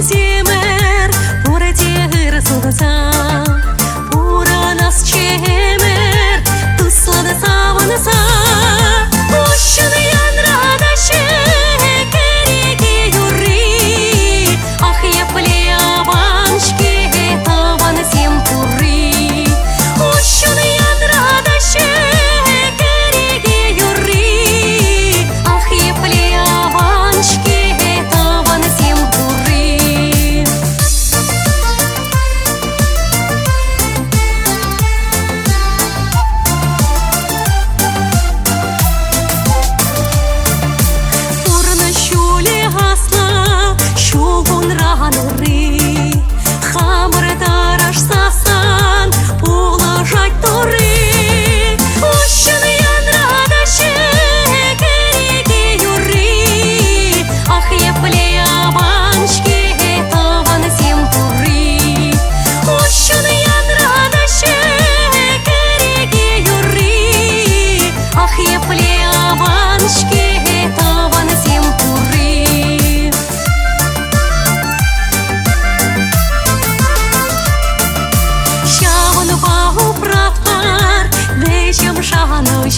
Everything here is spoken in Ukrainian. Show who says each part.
Speaker 1: земер, пурете рысылдаса, пура нас чемер, туслады саванаса. Ощаны ян радаше, кереге юрри, ах епле аваншке, таван сем пурри. Ощаны ян радаше, кереге юрри, ах епле аваншке, таван сем пурри. Пурна шуле гасна, шулгун раныры, хамыр тараш сасан, положать торы. Ощаны ян радаше, кереге юрри, ах епле аваншке, таван сем пурри. Ощаны ян радаше, кереге юрри, ах епле аваншке, таван сем пурри. Шаван бау правтар, вечем шану